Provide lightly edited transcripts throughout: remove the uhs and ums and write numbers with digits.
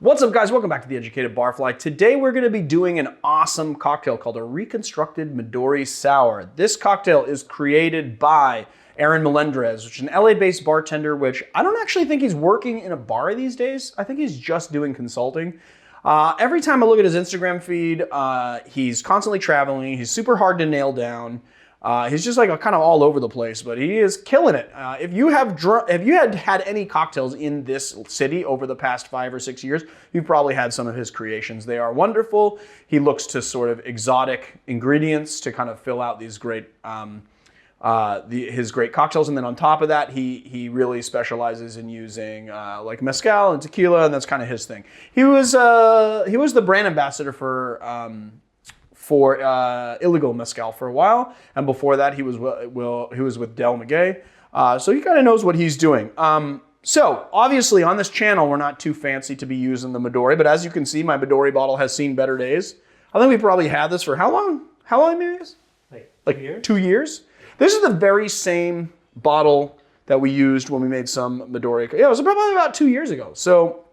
What's up, guys? Welcome back to The Educated Barfly. Today we're going to be doing an awesome cocktail called a Reconstructed Midori Sour. This cocktail is created by Hermes Melon Liqueur, which is an LA-based bartender, which I don't actually think he's working in a bar these days. I think he's just doing consulting. Every time I look at his Instagram feed, he's constantly traveling. He's super hard to nail down. He's just like kind of all over the place, but he is killing it. If you had any cocktails in this city over the past 5 or 6 years, you've probably had some of his creations. They are wonderful. He looks to sort of exotic ingredients to kind of fill out these great his great cocktails, and then on top of that, he really specializes in using like mezcal and tequila, and that's kind of his thing. He was the brand ambassador for illegal mezcal for a while, and before that he was with Del Maguey, so he kind of knows what he's doing. So obviously on this channel we're not too fancy to be using the Midori, but as you can see, my Midori bottle has seen better days. I think we probably had this for how long? How long, Marius? Like 2 years. This is the very same bottle that we used when we made some Midori. Yeah, it was probably about 2 years ago. So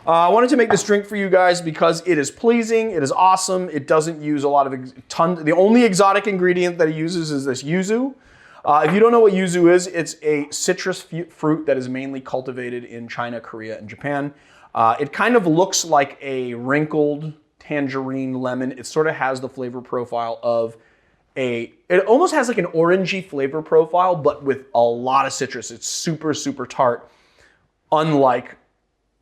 I wanted to make this drink for you guys because it is pleasing, it is awesome, it doesn't use a lot of, the only exotic ingredient that it uses is this yuzu. If you don't know what yuzu is, it's a citrus fruit that is mainly cultivated in China, Korea, and Japan. It kind of looks like a wrinkled tangerine lemon. It sort of has the flavor profile of it almost has like an orangey flavor profile, but with a lot of citrus. It's super, super tart, unlike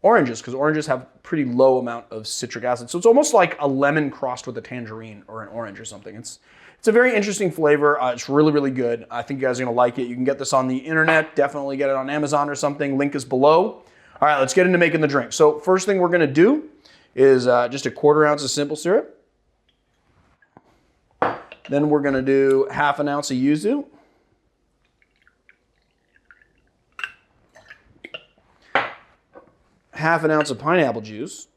oranges, because oranges have pretty low amount of citric acid. So it's almost like a lemon crossed with a tangerine or an orange or something. It's a very interesting flavor. It's really, really good. I think you guys are gonna like it. You can get this on the internet. Definitely get it on Amazon or something. Link is below. All right, let's get into making the drink. So first thing we're gonna do is just a 1/4 ounce of simple syrup. Then we're gonna do 1/2 ounce of yuzu. Half an ounce of pineapple juice,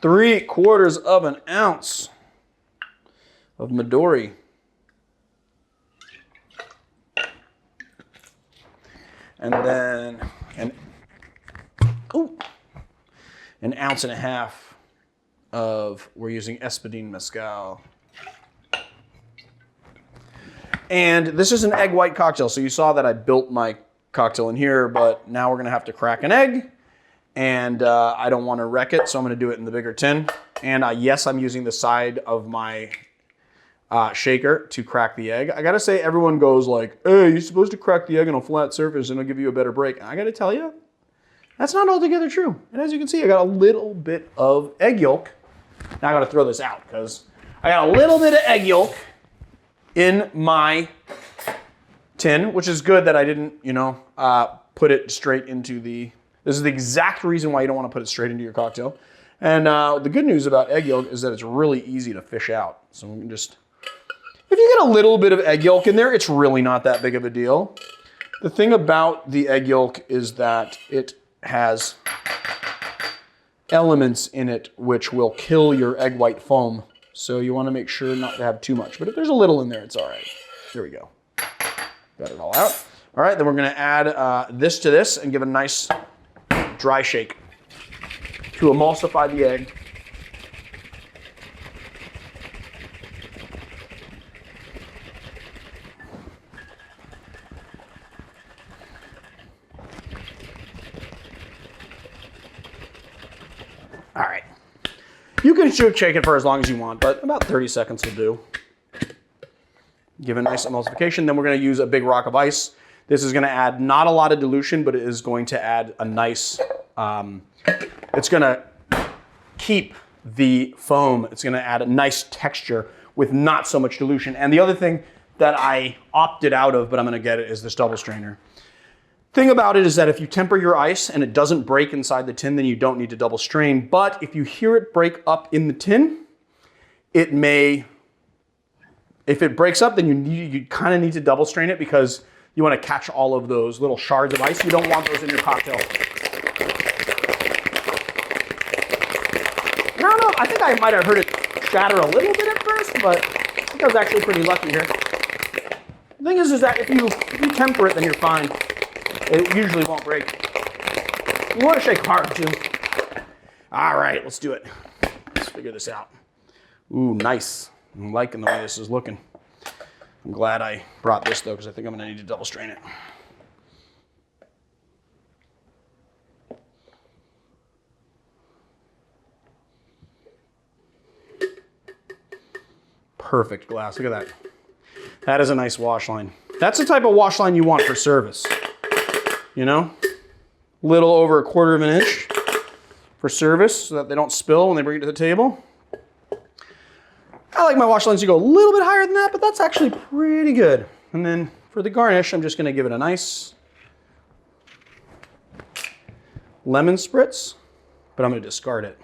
3/4 of an ounce of Midori, and then an 1.5 ounces of, we're using Espadín mezcal. And this is an egg white cocktail, so you saw that I built my cocktail in here, but now we're gonna have to crack an egg, and I don't want to wreck it, so I'm gonna do it in the bigger tin. And yes, I'm using the side of my shaker to crack the egg. I gotta say, everyone goes like, hey, you're supposed to crack the egg on a flat surface and it'll give you a better break. And I gotta tell you, that's not altogether true. And as you can see, I got a little bit of egg yolk. Now I gotta throw this out because I got a little bit of egg yolk in my tin, which is good that I didn't, put it straight into this is the exact reason why you don't want to put it straight into your cocktail. And the good news about egg yolk is that it's really easy to fish out. So we can just, if you get a little bit of egg yolk in there, it's really not that big of a deal. The thing about the egg yolk is that it has elements in it which will kill your egg white foam. So you want to make sure not to have too much. But if there's a little in there, it's all right. There we go. Got it all out. All right, then we're gonna add this to this and give it a nice dry shake to emulsify the egg. All right. You can shake it for as long as you want, but about 30 seconds will do. Give it a nice emulsification. Then we're gonna use a big rock of ice. This is gonna add not a lot of dilution, but it is going to add a nice, it's gonna keep the foam. It's gonna add a nice texture with not so much dilution. And the other thing that I opted out of, but I'm gonna get it, is this double strainer. Thing about it is that if you temper your ice and it doesn't break inside the tin, then you don't need to double strain. But if you hear it break up in the tin, it may, if it breaks up, then you kind of need to double strain it because you want to catch all of those little shards of ice. You don't want those in your cocktail. I don't know, I think I might have heard it shatter a little bit at first, but I think I was actually pretty lucky here. The thing is that if you temper it, then you're fine. It usually won't break. You want to shake hard too. All right, let's do it. Let's figure this out. Ooh, nice. I'm liking the way this is looking. I'm glad I brought this though, because I think I'm gonna need to double strain it. Perfect glass, look at that. That is a nice wash line. That's the type of wash line you want for service. You know, little over 1/4 of an inch for service so that they don't spill when they bring it to the table. I like my wash lines to go a little bit higher than that, but that's actually pretty good. And then for the garnish, I'm just gonna give it a nice lemon spritz, but I'm gonna discard it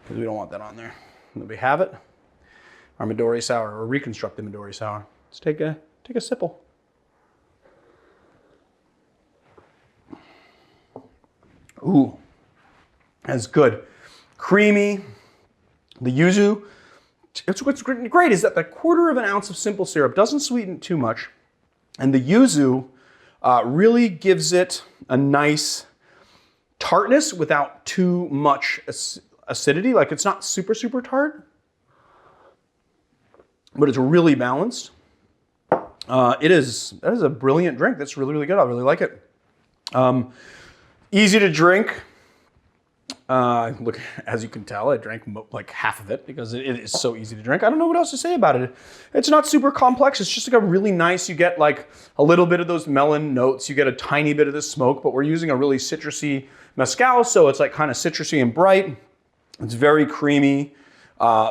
because we don't want that on there. And then we have it, our Midori sour, or Reconstructed Midori sour. Let's take a sipple. Ooh, that's good. Creamy. The yuzu, what's great is that the 1/4 of an ounce of simple syrup doesn't sweeten it too much. And the yuzu really gives it a nice tartness without too much acidity. Like it's not super, super tart, but it's really balanced. That is a brilliant drink. That's really, really good. I really like it. Easy to drink. Look, as you can tell, I drank like half of it because it is so easy to drink. I don't know what else to say about it. It's not super complex. It's just like a really nice, you get like a little bit of those melon notes. You get a tiny bit of the smoke, but we're using a really citrusy mezcal, so it's like kind of citrusy and bright. It's very creamy,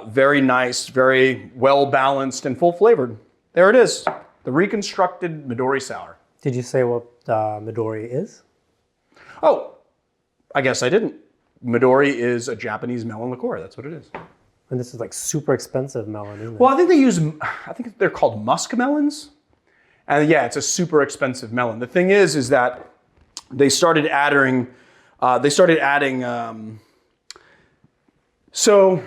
very nice, very well balanced and full flavored. There it is, the Reconstructed Midori Sour. Did you say what Midori is? Oh, I guess I didn't. Midori is a Japanese melon liqueur. That's what it is. And this is like super expensive melon, isn't it? Well, I think they're called musk melons. And yeah, it's a super expensive melon. The thing is that they started adding, so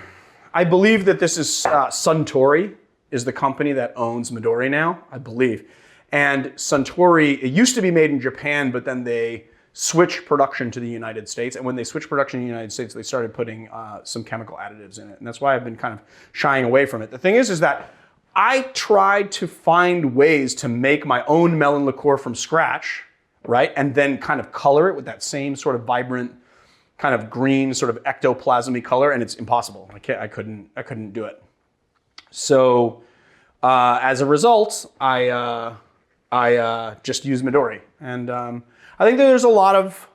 I believe that this is Suntory is the company that owns Midori now, I believe. And Suntory, it used to be made in Japan, but then they switch production to the United States. And when they switched production to the United States, they started putting some chemical additives in it. And that's why I've been kind of shying away from it. The thing is that I tried to find ways to make my own melon liqueur from scratch, right? And then kind of color it with that same sort of vibrant, kind of green, sort of ectoplasmy color. And it's impossible. I couldn't do it. So as a result, I just use Midori. And I think that there's a lot of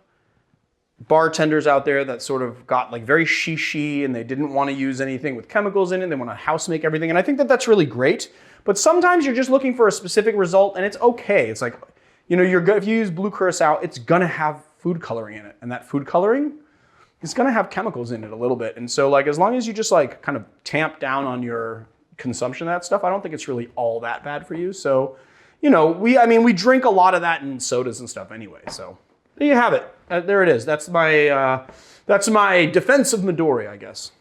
bartenders out there that sort of got like very shishi and they didn't want to use anything with chemicals in it. They want to house make everything. And I think that that's really great. But sometimes you're just looking for a specific result and it's okay. It's like, you know, if you use blue curacao, it's going to have food coloring in it. And that food coloring is going to have chemicals in it a little bit. And so like, as long as you just like kind of tamp down on your consumption of that stuff, I don't think it's really all that bad for you. So, you know, we drink a lot of that in sodas and stuff anyway. So there you have it. There it is. That's my defense of Midori, I guess.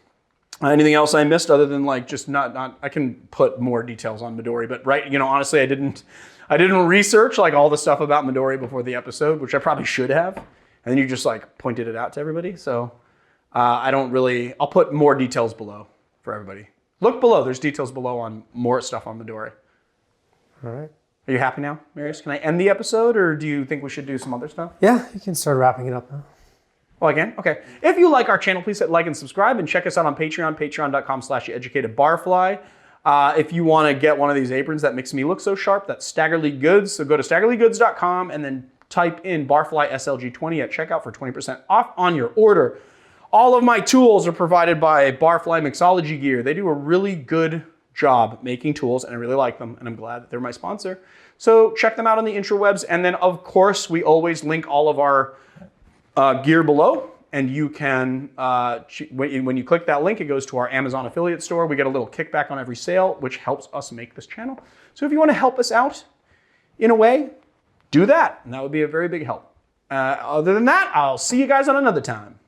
Anything else I missed other than like just not? I can put more details on Midori, but right, you know, honestly, I didn't research like all the stuff about Midori before the episode, which I probably should have. And then you just like pointed it out to everybody. So I'll put more details below for everybody. Look below. There's details below on more stuff on Midori. All right. Are you happy now, Marius? Can I end the episode, or do you think we should do some other stuff? Yeah, you can start wrapping it up now. Oh, again? Okay. If you like our channel, please hit like and subscribe, and check us out on Patreon, patreon.com/educatedbarfly. If you want to get one of these aprons that makes me look so sharp, that's Staggerly Goods. So go to staggerlygoods.com and then type in Barfly SLG20 at checkout for 20% off on your order. All of my tools are provided by Barfly Mixology Gear. They do a really good job making tools, and I really like them, and I'm glad that they're my sponsor. So check them out on the interwebs, and then of course we always link all of our gear below, and you can, when you click that link, it goes to our Amazon affiliate store. We get a little kickback on every sale, which helps us make this channel. So if you want to help us out in a way, do that, and that would be a very big help. Other than that, I'll see you guys on another time.